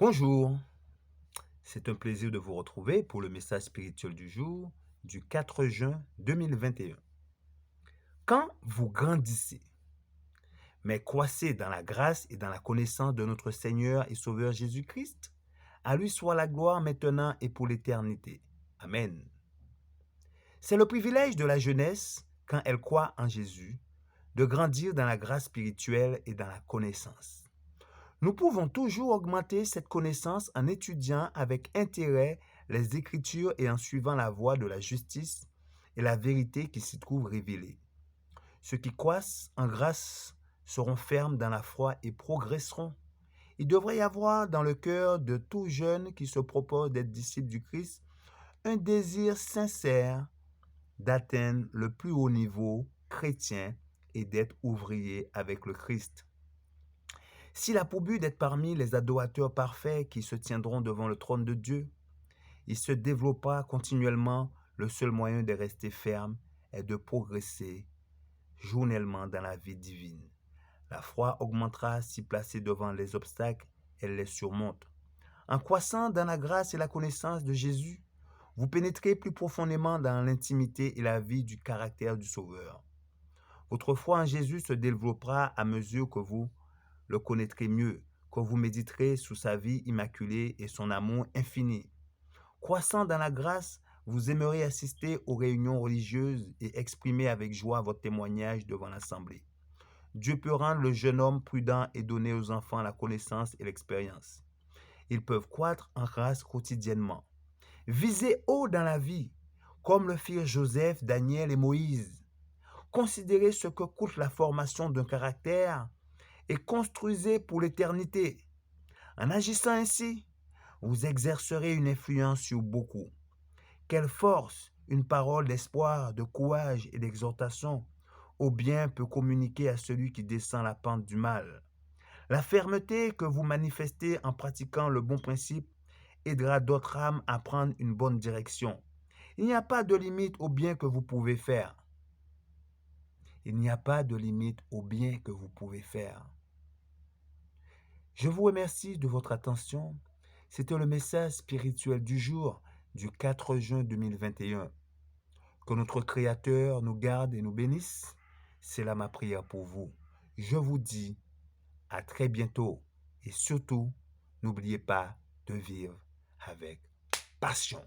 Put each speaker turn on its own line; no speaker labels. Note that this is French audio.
Bonjour, c'est un plaisir de vous retrouver pour le message spirituel du jour du 4 juin 2021. Quand vous grandissez, mais croissez dans la grâce et dans la connaissance de notre Seigneur et Sauveur Jésus-Christ, à lui soit la gloire maintenant et pour l'éternité. Amen. C'est le privilège de la jeunesse, quand elle croit en Jésus, de grandir dans la grâce spirituelle et dans la connaissance. Nous pouvons toujours augmenter cette connaissance en étudiant avec intérêt les Écritures et en suivant la voie de la justice et la vérité qui s'y trouve révélée. Ceux qui croissent en grâce seront fermes dans la foi et progresseront. Il devrait y avoir dans le cœur de tout jeune qui se propose d'être disciple du Christ un désir sincère d'atteindre le plus haut niveau chrétien et d'être ouvrier avec le Christ. S'il a pour but d'être parmi les adorateurs parfaits qui se tiendront devant le trône de Dieu, il se développera continuellement. Le seul moyen de rester ferme est de progresser journellement dans la vie divine. La foi augmentera si placée devant les obstacles, elle les surmonte. En croissant dans la grâce et la connaissance de Jésus, vous pénétrez plus profondément dans l'intimité et la vie du caractère du Sauveur. Votre foi en Jésus se développera à mesure que vous le connaîtrez mieux, que vous méditerez sur sa vie immaculée et son amour infini. Croissant dans la grâce, vous aimerez assister aux réunions religieuses et exprimer avec joie votre témoignage devant l'assemblée. Dieu peut rendre le jeune homme prudent et donner aux enfants la connaissance et l'expérience. Ils peuvent croître en grâce quotidiennement. Visez haut dans la vie, comme le firent Joseph, Daniel et Moïse. Considérez ce que coûte la formation d'un caractère et construisez pour l'éternité. En agissant ainsi, vous exercerez une influence sur beaucoup. Quelle force une parole d'espoir, de courage et d'exhortation au bien peut communiquer à celui qui descend la pente du mal. La fermeté que vous manifestez en pratiquant le bon principe aidera d'autres âmes à prendre une bonne direction. Il n'y a pas de limite au bien que vous pouvez faire. Il n'y a pas de limite au bien que vous pouvez faire. Je vous remercie de votre attention. C'était le message spirituel du jour du 4 juin 2021. Que notre Créateur nous garde et nous bénisse. C'est là ma prière pour vous. Je vous dis à très bientôt et surtout, n'oubliez pas de vivre avec passion.